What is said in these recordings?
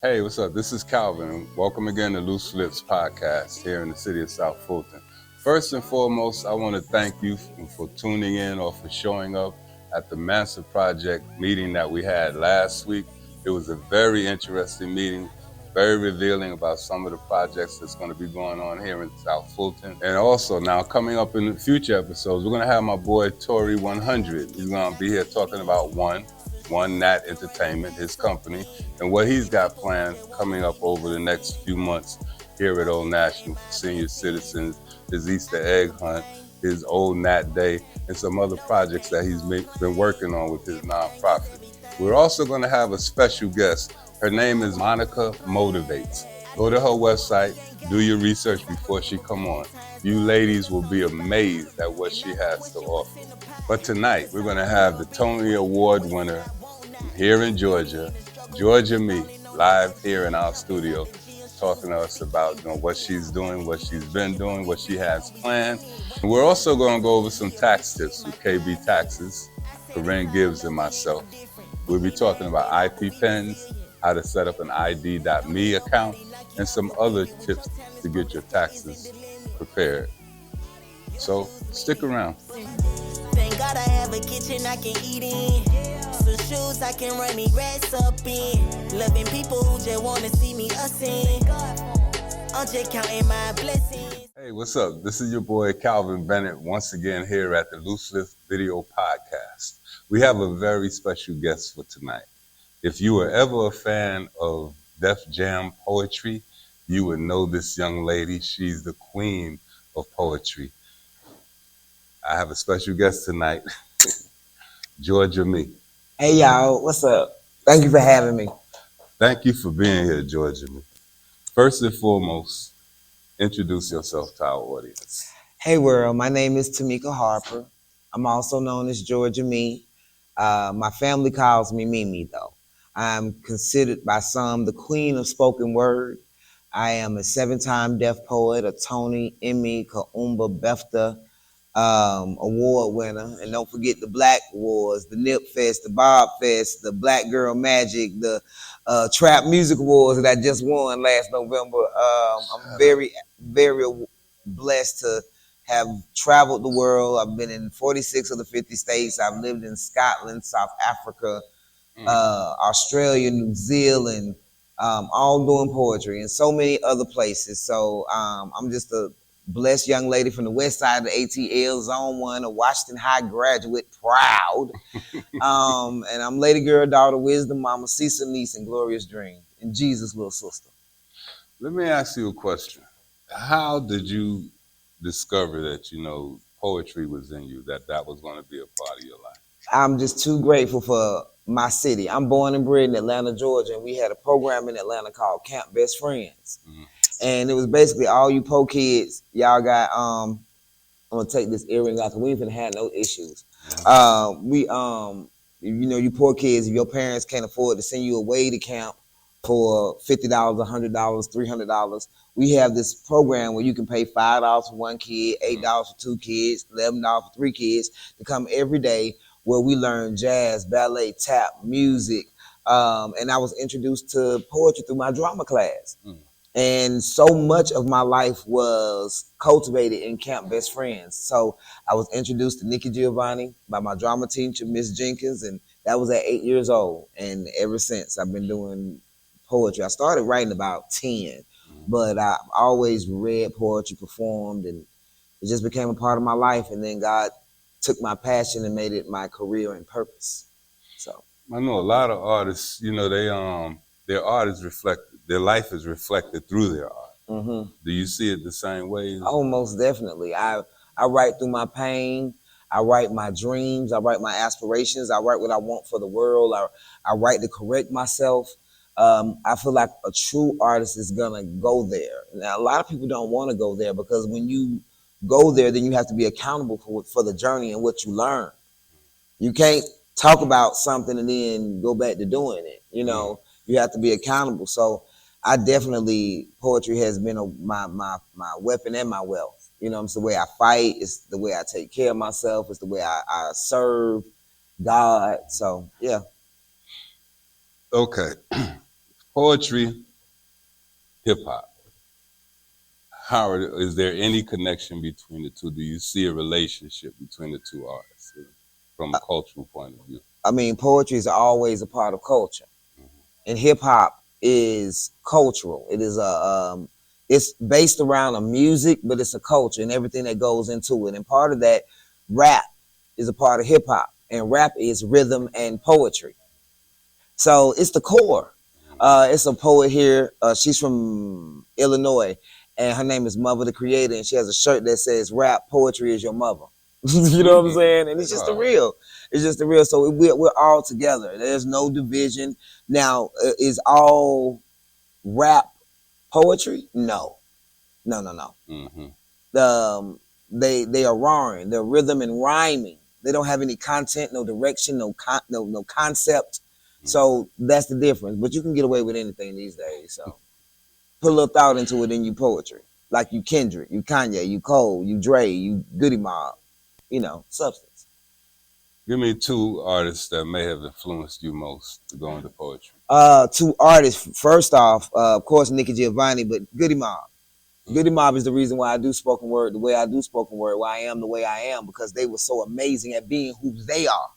Hey, what's up? This is Calvin. Welcome again to Loose Lips podcast here in the city of South Fulton. First and foremost, I want to thank you for tuning in or for showing up at the Massive Project meeting that we had last week. It was a very interesting meeting, very revealing about some of the projects that's going to be going on here in South Fulton. And also now coming up in the future episodes, we're going to have my boy Tori 100. He's going to be here talking about One Nat Entertainment, his company, and what he's got planned coming up over the next few months here at Old National for senior citizens, his Easter egg hunt, his Old Nat Day, and some other projects that he's been working on with his nonprofit. We're also going to have a special guest. Her name is Monica Motivates. Go to her website, do your research before she come on. You ladies will be amazed at what she has to offer. But tonight, we're going to have the Tony Award winner here in Georgia, Georgia Me, live here in our studio, talking to us about what she's doing, what she's been doing, what she has planned. And we're also going to go over some tax tips with KBTaxes, Corinne Gibbs and myself. We'll be talking about IP pens, how to set up an ID.me account, and some other tips to get your taxes prepared. So stick around. Thank God I have a kitchen I can eat in. Some shoes I can run me rest up in. Loving people who just wanna see me in. I'm just counting my blessings. Hey, what's up? This is your boy Calvin Bennett once again here at the Loose Lips Video Podcast. We have a very special guest for tonight. If you were ever a fan of Def Jam poetry, you would know this young lady. She's the queen of poetry. I have a special guest tonight, Georgia Me. Hey y'all, what's up? Thank you for having me. Thank you for being here, Georgia Me. First and foremost, introduce yourself to our audience. Hey world, my name is Tamika Harper. I'm also known as Georgia Me. My family calls me Mimi though. I'm considered by some the queen of spoken word. I am a 7-time deaf poet, a Tony, Emmy, Kaumba, BEFTA award winner. And don't forget the Black Awards, the Nip Fest, the Bob Fest, the Black Girl Magic, the Trap Music Awards that I just won last November. I'm very, very blessed to have traveled the world. I've been in 46 of the 50 states. I've lived in Scotland, South Africa, Australia, New Zealand, all doing poetry and so many other places. So I'm just a blessed young lady from the west side of the ATL, Zone 1, a Washington High graduate, proud. And I'm Lady Girl, Daughter, Wisdom, Mama, Cecil, Niece, and Glorious Dream, and Jesus' little sister. Let me ask you a question. How did you discover that, poetry was in you, that was going to be a part of your life? I'm just too grateful for my city. I'm born and bred in Atlanta, Georgia, and we had a program in Atlanta called Camp Best Friends. Mm-hmm. And it was basically all you po kids, y'all got, I'm gonna take this earring out because we ain't finna have no issues. You poor kids, if your parents can't afford to send you away to camp for $50, $100, $300, we have this program where you can pay $5 for one kid, $8 for two kids, $11 for three kids to come every day where we learn jazz, ballet, tap, music. And I was introduced to poetry through my drama class. And so much of my life was cultivated in Camp Best Friends. So I was introduced to Nikki Giovanni by my drama teacher, Miss Jenkins, and that was at 8 years old. And ever since, I've been doing poetry. I started writing about 10, but I always read poetry, performed, and it just became a part of my life. And then God took my passion and made it my career and purpose. So I know a lot of artists, their art is reflected. Their life is reflected through their art. Mm-hmm. Do you see it the same way? Oh, most definitely. I write through my pain. I write my dreams. I write my aspirations. I write what I want for the world. I write to correct myself. I feel like a true artist is gonna go there. Now, a lot of people don't want to go there because when you go there, then you have to be accountable for the journey and what you learn. You can't talk about something and then go back to doing it. You have to be accountable. So I definitely, poetry has been my weapon and my wealth. It's the way I fight. It's the way I take care of myself. It's the way I serve God. So, yeah. Okay. Poetry, hip hop. Is there any connection between the two? Do you see a relationship between the two artists from a cultural point of view? I mean, poetry is always a part of culture, and hip hop is cultural. It is it's based around a music, but it's a culture and everything that goes into it. And part of that, rap is a part of hip hop, and rap is rhythm and poetry. So it's the core. It's a poet here. She's from Illinois, and her name is Mother the Creator, and she has a shirt that says "Rap Poetry is your mother." You know what I'm saying? And it's just the real. It's just the real. So we're all together. There's no division. Now, is all rap poetry? No, no, no, no. Mm-hmm. They are rhyming. They're rhythm and rhyming. They don't have any content, no direction, no concept. So that's the difference. But you can get away with anything these days. So put a little thought into it in your poetry. Like you Kendrick, you Kanye, you Cole, you Dre, you Goody Mob. You know, substance. Give me two artists that may have influenced you most to go into poetry. Two artists. First off, of course, Nikki Giovanni, but Goody Mob. Goody Mob is the reason why I do spoken word the way I do spoken word, why I am the way I am, because they were so amazing at being who they are.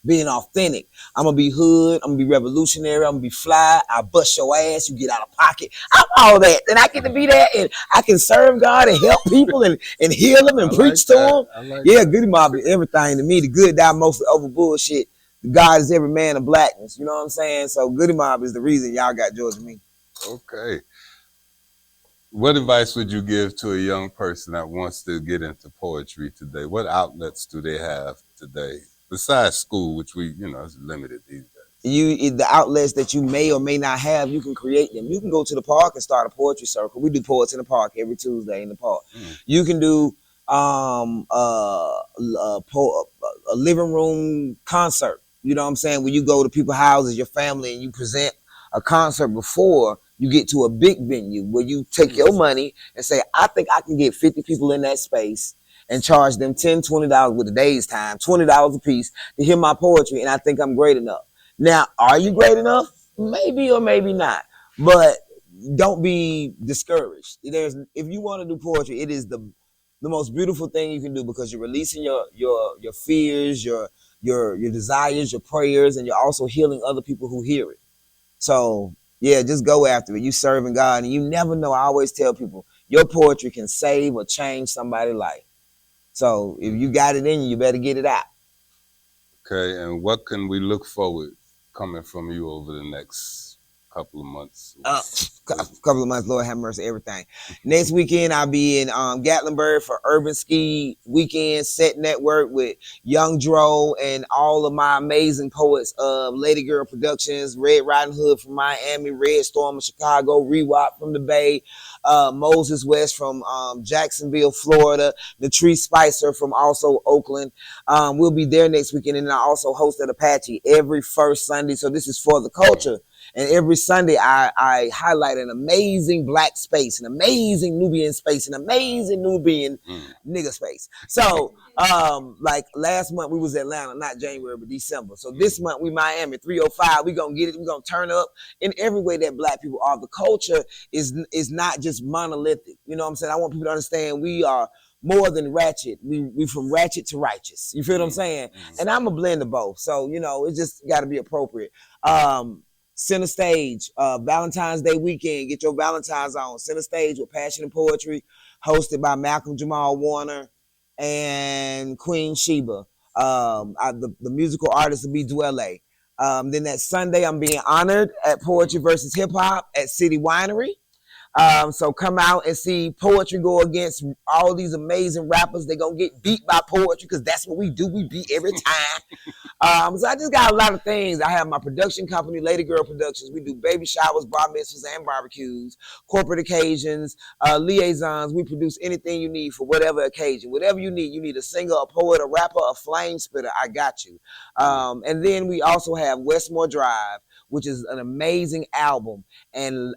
Being authentic. I'm gonna be hood. I'm gonna be revolutionary. I'm gonna be fly. I bust your ass. You get out of pocket. I'm all that, and I get to be that, and I can serve God and help people and heal them and preach to them. Yeah, Goody Mob is everything to me. The good die mostly over bullshit. God is every man of blackness. You know what I'm saying? So Goody Mob is the reason y'all got George and me. Okay. What advice would you give to a young person that wants to get into poetry today? What outlets do they have today? Besides school, which is limited these days. The outlets that you may or may not have, you can create them. You can go to the park and start a poetry circle. We do Poets in the Park every Tuesday in the park. You can do a living room concert. You know what I'm saying? When you go to people's houses, your family, and you present a concert before you get to a big venue where you take your money and say, I think I can get 50 people in that space and charge them $10, $20 with a day's time, $20 a piece to hear my poetry, and I think I'm great enough. Now, are you great enough? Maybe or maybe not. But don't be discouraged. If you want to do poetry, it is the most beautiful thing you can do, because you're releasing your fears, your desires, your prayers, and you're also healing other people who hear it. So yeah, just go after it. You serving God, and you never know. I always tell people, your poetry can save or change somebody's life. So if you got it in you, you better get it out. Okay, and what can we look forward coming from you over the next couple of months? Couple of months, Lord have mercy, everything. Next weekend, I'll be in Gatlinburg for Urban Ski Weekend Set Network with Young Dro and all of my amazing poets of Lady Girl Productions, Red Riding Hood from Miami, Red Storm of Chicago, Rewap from the Bay, Moses West from Jacksonville, Florida, Latrice Spicer from also Oakland. We'll be there next weekend, and I also host at Apache every first Sunday. So this is for the culture. And every Sunday, I highlight an amazing black space, an amazing Nubian space, an amazing Nubian nigga space. So, like last month, we was Atlanta, not January, but December. So this month, we Miami, 305. We gonna get it. We gonna turn up in every way that black people are. The culture is not just monolithic. You know what I'm saying? I want people to understand we are more than ratchet. We from ratchet to righteous. You feel what I'm saying? And I'm a blend of both. So, it just got to be appropriate. Center Stage, Valentine's Day weekend. Get your Valentine's on. Center Stage with Passion and Poetry, hosted by Malcolm Jamal Warner and Queen Sheba. The musical artist will be Dwelle. Then that Sunday, I'm being honored at Poetry versus Hip Hop at City Winery. So come out and see poetry go against all these amazing rappers. They're going to get beat by poetry, because that's what we do. We beat every time. So I just got a lot of things. I have my production company, Lady Girl Productions. We do baby showers, bar mitzvahs, and barbecues, corporate occasions, liaisons. We produce anything you need for whatever occasion. Whatever you need a singer, a poet, a rapper, a flame spitter, I got you. And then we also have Westmore Drive, which is an amazing album, and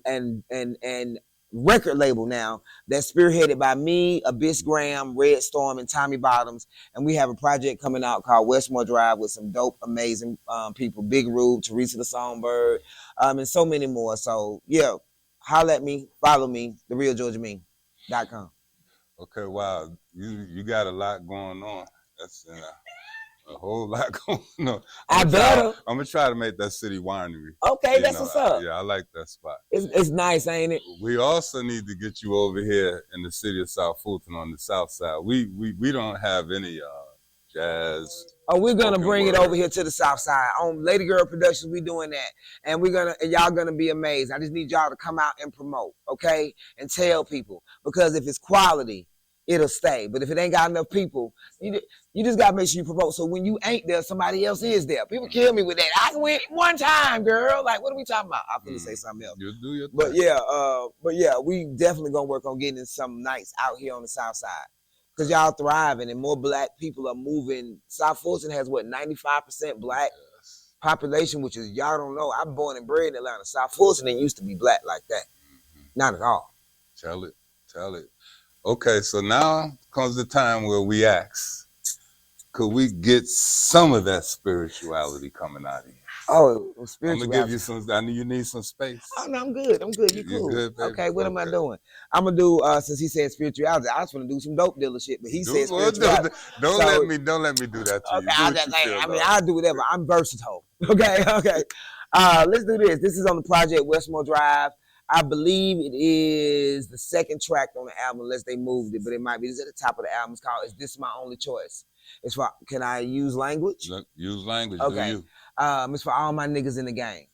record label now that's spearheaded by me, Abyss Graham, Red Storm, and Tommy Bottoms. And we have a project coming out called Westmore Drive with some dope, amazing people. Big Rube, Teresa the Songbird, and so many more. So, yeah, holler at me, follow me, therealgeorgiame.com. Okay, wow. You got a lot going on. That's a whole lot going on. I'm gonna try to make that city winery. Okay, that's what's up. Yeah, I like that spot. It's nice, ain't it? We also need to get you over here in the city of South Fulton on the south side. We don't have any jazz. Oh, we're gonna bring it over here to the south side. On Lady Girl Productions, we doing that. And y'all gonna be amazed. I just need y'all to come out and promote, okay? And tell people. Because if it's quality, it'll stay. But if it ain't got enough people, you just gotta make sure you promote. So when you ain't there, somebody else is there. People kill me with that. I went one time, girl. Like, what are we talking about? I'm gonna say something else. You do your thing. But yeah, we definitely gonna work on getting some nights out here on the south side. Because y'all thriving and more black people are moving. South Fulton has 95% black population, which is, y'all don't know. I'm born and bred in Atlanta. South Fulton didn't used to be black like that. Not at all. Tell it. Okay, so now comes the time where we ask, could we get some of that spirituality coming out of you? Oh, spirituality. I'm gonna give you some. I know you need some space. Oh no, I'm good. You cool? Good, baby? Okay, what am I doing? I'm gonna do. Since he said spirituality, I was gonna do some dope dealer shit, but he said spirituality. Don't let me do that to you. I'll do whatever. I'm versatile. Okay. Let's do this. This is on the project Westmore Drive. I believe it is the second track on the album, unless they moved it, but it might be. It's at the top of the album. It's called "Is This My Only Choice?" It's for. Can I use language? Use language. Okay. Do you? It's for all my niggas in the game.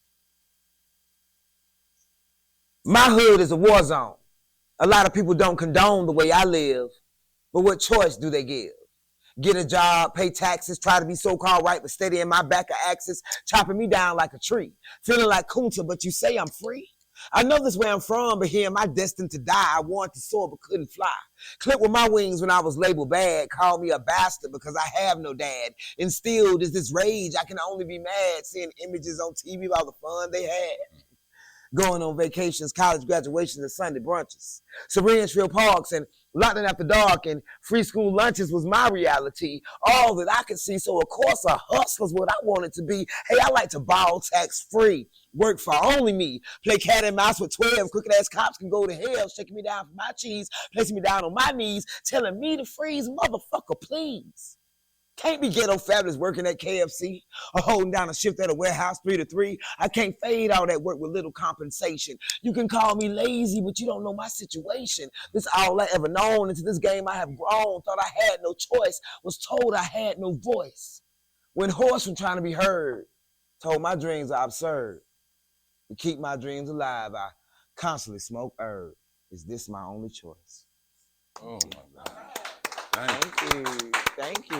My hood is a war zone. A lot of people don't condone the way I live, but what choice do they give? Get a job, pay taxes, try to be so-called right, but steady in my back of axis, chopping me down like a tree. Feeling like Kunta, but you say I'm free? I know this where I'm from, but here am I destined to die. I wanted to soar, but couldn't fly. Clipped with my wings when I was labeled bad. Called me a bastard because I have no dad. Instilled is this rage. I can only be mad seeing images on TV about the fun they had. Going on vacations, college graduations, and Sunday brunches. Serenesville parks and London after dark and free school lunches was my reality. All that I could see. So, of course, a hustler's what I wanted to be. Hey, I like to ball tax free. Work for only me. Play cat and mouse with 12. Crooked ass cops can go to hell. Shaking me down for my cheese. Placing me down on my knees. Telling me to freeze. Motherfucker, please. Can't be ghetto fabulous working at KFC or holding down a shift at a warehouse 3 to 3. I can't fade all that work with little compensation. You can call me lazy, but you don't know my situation. This is all I ever known. Into this game I have grown. Thought I had no choice. Was told I had no voice. When hoarse from trying to be heard. Told my dreams are absurd. To keep my dreams alive, I constantly smoke herb. Is this my only choice? Oh my God. Thank you. Thank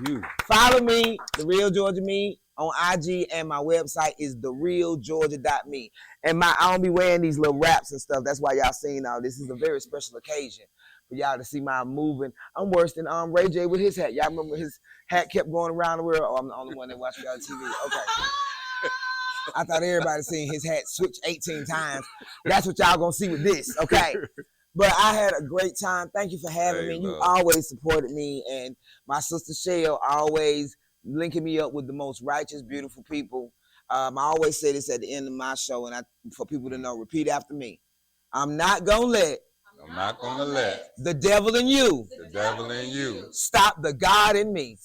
you. Follow me, The Real Georgia Me, on IG, and my website is therealgeorgia.me. And I don't be wearing these little wraps and stuff. That's why y'all seen all this. Is a very special occasion for y'all to see my moving. I'm worse than Ray J with his hat. Y'all remember his hat kept going around the world? Oh, I'm the only one that watched me on TV. Okay. I thought everybody seen his hat switch 18 times. That's what y'all gonna see with this, okay? But I had a great time. Thank you for having me. You always supported me, and my sister Shell always linking me up with the most righteous, beautiful people. I always say this at the end of my show, and for people to know, repeat after me. I'm not gonna let the devil in you stop the God in me.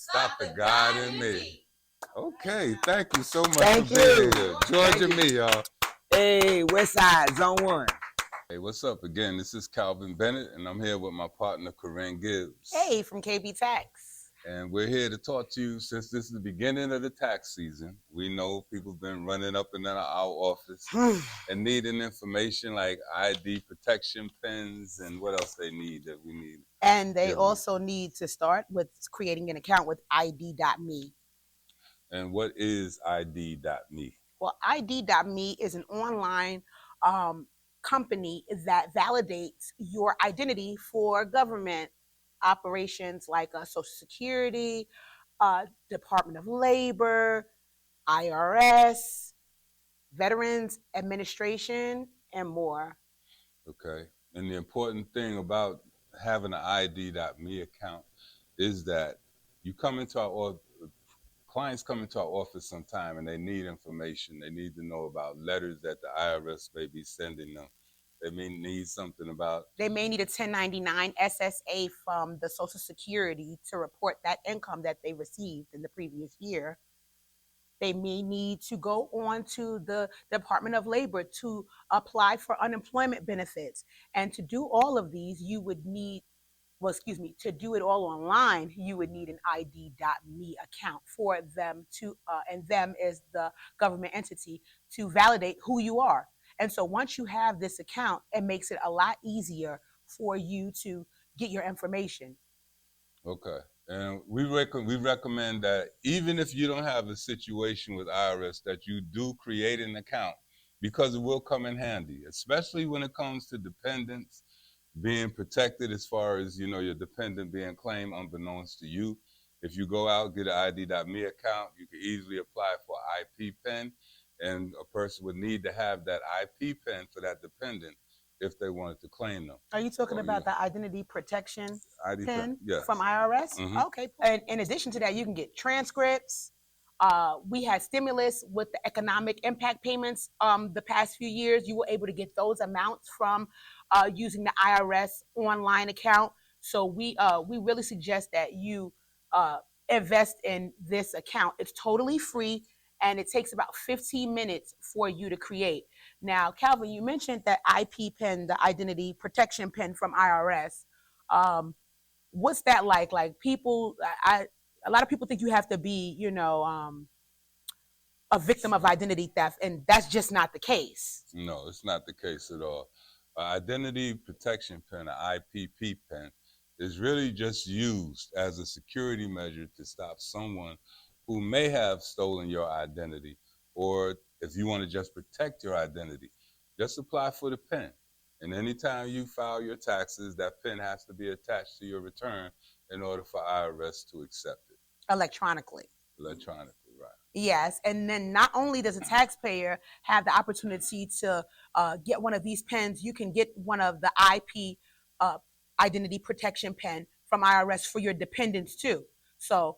Okay, thank you so much for being here. Georgia Me, y'all. Hey, West Side, Zone 1. Hey, what's up again? This is Calvin Bennett, and I'm here with my partner, Corinne Gibbs. Hey, from KBTax. And we're here to talk to you since this is the beginning of the tax season. We know people have been running up and down our office and needing information like ID protection pins and what else they need that we need. And they also need to start with creating an account with ID.me. And what is ID.me? Well, ID.me is an online company that validates your identity for government operations like Social Security, Department of Labor, IRS, Veterans Administration, and more. Okay. And the important thing about having an ID.me account is that you come into our clients come into our office sometime and they need information. They need to know about letters that the IRS may be sending them. They may need something about. They may need a 1099 SSA from the Social Security to report that income that they received in the previous year. They may need to go on to the Department of Labor to apply for unemployment benefits. And to do all of these, you would need, well, excuse me, to do it all online, you would need an ID.me account for them to, and them is the government entity, to validate who you are. And so once you have this account, it makes it a lot easier for you to get your information. Okay. And we recommend that even if you don't have a situation with IRS, that you do create an account, because it will come in handy, especially when it comes to dependents being protected, as far as, your dependent being claimed unbeknownst to you. If you go out, get an ID.me account, you can easily apply for IP PIN, and a person would need to have that IP PIN for that dependent if they wanted to claim them. Are you talking about the identity protection ID PIN yes. from IRS? Mhm. Okay. And in addition to that, you can get transcripts. We had stimulus with the economic impact payments the past few years. You were able to get those amounts from using the IRS online account. So we really suggest that you invest in this account. It's totally free, and it takes about 15 minutes for you to create. Now, Calvin, you mentioned that IP PIN, the identity protection PIN from IRS. What's that like? Like, people, a lot of people think you have to be, a victim of identity theft, and that's just not the case. No, it's not the case at all. Identity protection pin, an IPP pin, is really just used as a security measure to stop someone who may have stolen your identity, or if you want to just protect your identity, just apply for the pin. And anytime you file your taxes, that pin has to be attached to your return in order for IRS to accept it. Electronically. Electronically, right. Yes, and then not only does a taxpayer have the opportunity to get one of these pins, you can get one of the IP identity protection pin from IRS for your dependents too. So,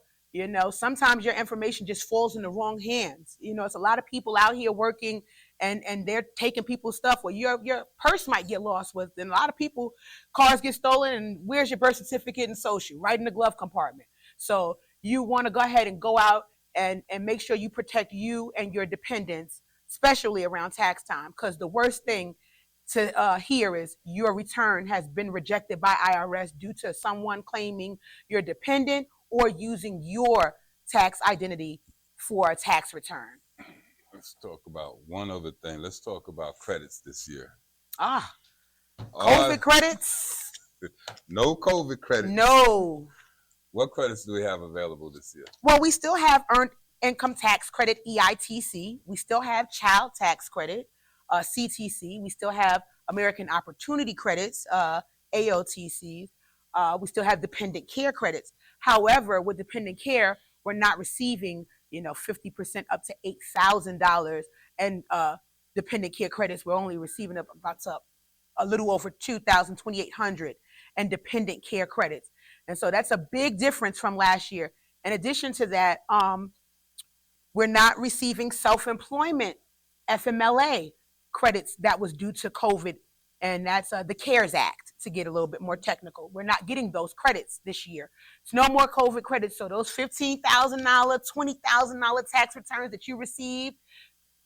sometimes your information just falls in the wrong hands. It's a lot of people out here working, and they're taking people's stuff. Well, your purse might get lost with, and a lot of people, cars get stolen, and where's your birth certificate and social? Right in the glove compartment. So you want to go ahead and go out and make sure you protect you and your dependents, especially around tax time, because the worst thing to hear is your return has been rejected by IRS due to someone claiming your dependent or using your tax identity for a tax return. Let's talk about one other thing. Let's talk about credits this year. COVID credits? No COVID credits. No. What credits do we have available this year? Well, we still have earned income tax credit, EITC. We still have child tax credit, CTC. We still have American Opportunity Credits, AOTCs. We still have dependent care credits. However, with dependent care, we're not receiving, 50% up to $8,000, and dependent care credits, we're only receiving about a little over $2,000, $2,800, and dependent care credits. And so that's a big difference from last year. In addition to that, we're not receiving self-employment FMLA credits that was due to COVID, and that's the CARES Act, to get a little bit more technical. We're not getting those credits this year. It's no more COVID credits. So those $15,000, $20,000 tax returns that you received,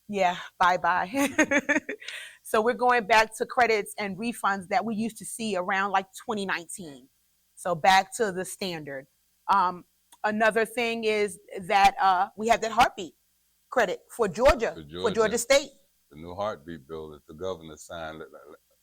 yeah, bye-bye. So we're going back to credits and refunds that we used to see around like 2019. So back to the standard. Another thing is that we have that heartbeat credit for Georgia State. The new heartbeat bill that the governor signed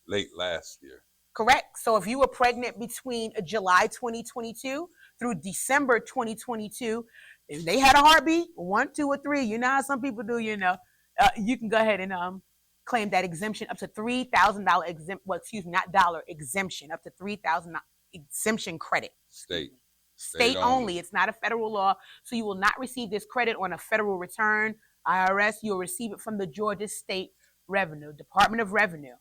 late last year. Correct. So if you were pregnant between July 2022 through December 2022, if they had a heartbeat, 1, 2, or 3, you know how some people do, you can go ahead and claim that exemption up to $3,000 not dollar, exemption up to $3,000 exemption credit. State only. It's not a federal law. So you will not receive this credit on a federal return, IRS. You'll receive it from the Georgia State Department of Revenue.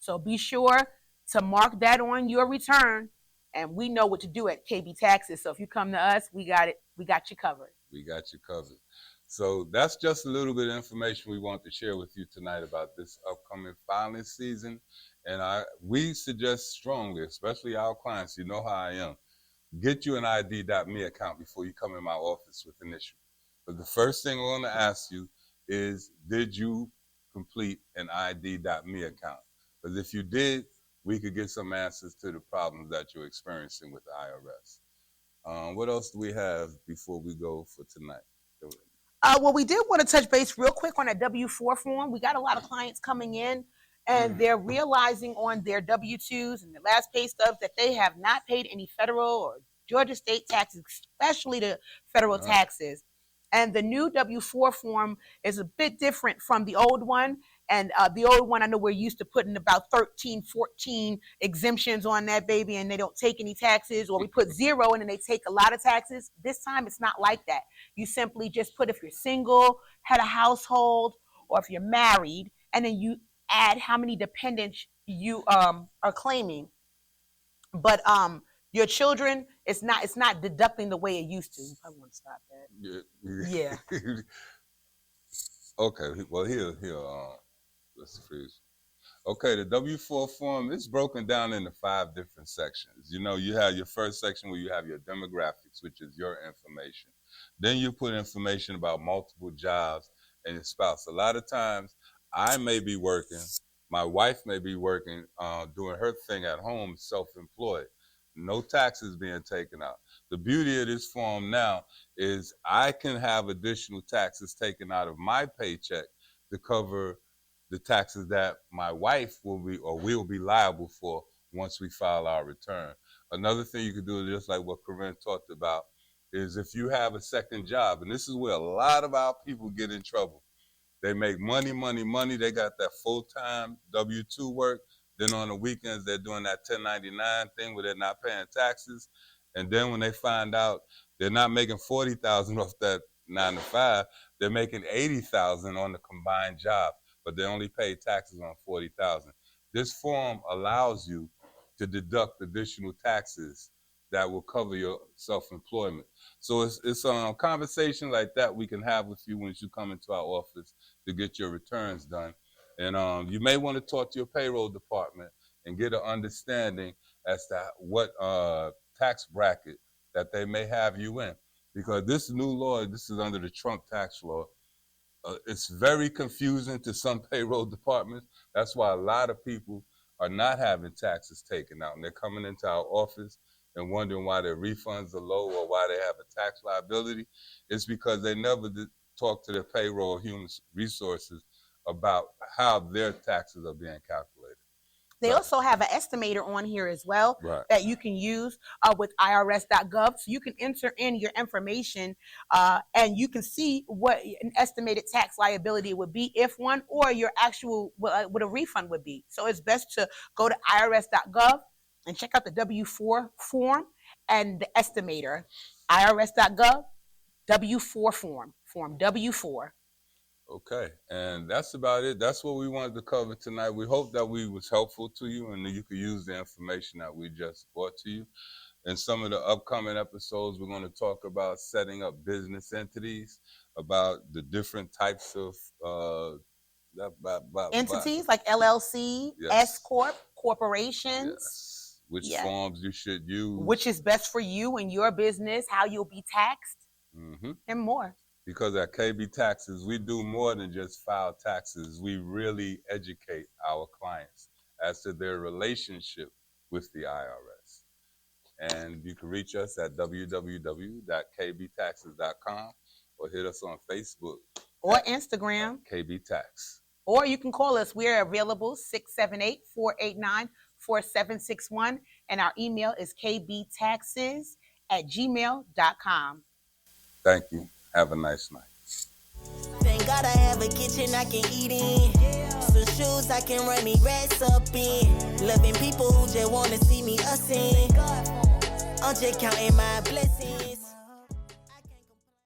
So be sure to mark that on your return, and we know what to do at KB Taxes. So if you come to us, we got it. We got you covered. We got you covered. So that's just a little bit of information we want to share with you tonight about this upcoming filing season. And we suggest strongly, especially our clients, you know how I am, get you an ID.me account before you come in my office with an issue. But the first thing I want to ask you is, did you complete an ID.me account? Because if you did, we could get some answers to the problems that you're experiencing with the IRS. What else do we have before we go for tonight? Well, we did want to touch base real quick on a W-4 form. We got a lot of clients coming in, and they're realizing on their W-2s and their last pay stubs that they have not paid any federal or Georgia state taxes, especially the federal taxes. And the new W-4 form is a bit different from the old one. And the old one, I know we're used to putting about 13, 14 exemptions on that baby, and they don't take any taxes, or we put 0 and then they take a lot of taxes. This time it's not like that. You simply just put if you're single, had a household, or if you're married, and then you add how many dependents you are claiming. But your children, it's not deducting the way it used to. You probably want to stop that. Yeah. Okay. Well, here. Let's freeze. Okay, the W-4 form is broken down into 5 different sections. You know, you have your first section where you have your demographics, which is your information. Then you put information about multiple jobs and your spouse. A lot of times, I may be working, my wife may be working, doing her thing at home, self-employed. No taxes being taken out. The beauty of this form now is I can have additional taxes taken out of my paycheck to cover the taxes that my wife will be liable for once we file our return. Another thing you can do, just like what Corinne talked about, is if you have a second job, and this is where a lot of our people get in trouble. They make money. They got that full-time W-2 work. Then on the weekends, they're doing that 1099 thing where they're not paying taxes. And then when they find out they're not making $40,000 off that 9 to 5, they're making $80,000 on the combined job, but they only pay taxes on $40,000. This form allows you to deduct additional taxes that will cover your self-employment. So it's a conversation like that we can have with you once you come into our office to get your returns done. And you may want to talk to your payroll department and get an understanding as to what tax bracket that they may have you in. Because this new law, this is under the Trump tax law, it's very confusing to some payroll departments. That's why a lot of people are not having taxes taken out. And they're coming into our office and wondering why their refunds are low or why they have a tax liability. It's because they never did talk to their payroll or human resources about how their taxes are being calculated. They also have an estimator on here as well that you can use with irs.gov. So you can enter in your information and you can see what an estimated tax liability would be, if one, or your actual, what a refund would be. So it's best to go to irs.gov and check out the W-4 form and the estimator. irs.gov, W-4 form W-4. Okay, and that's about it. That's what we wanted to cover tonight. We hope that we was helpful to you and that you could use the information that we just brought to you. In some of the upcoming episodes, we're going to talk about setting up business entities, about the different types of entities like LLC, S Corp, corporations. Which forms you should use. Which is best for you and your business, how you'll be taxed, and more. Because at KBTaxes, we do more than just file taxes. We really educate our clients as to their relationship with the IRS. And you can reach us at www.kbtaxes.com or hit us on Facebook. Or Instagram. KBTax. Or you can call us. We're available 678-489-4761. And our email is kbtaxes@gmail.com. Thank you. Have a nice night. Thank God I have a kitchen I can eat in. Some shoes I can run me rats up in. Loving people who just want to see me us in. I'm just counting my blessings.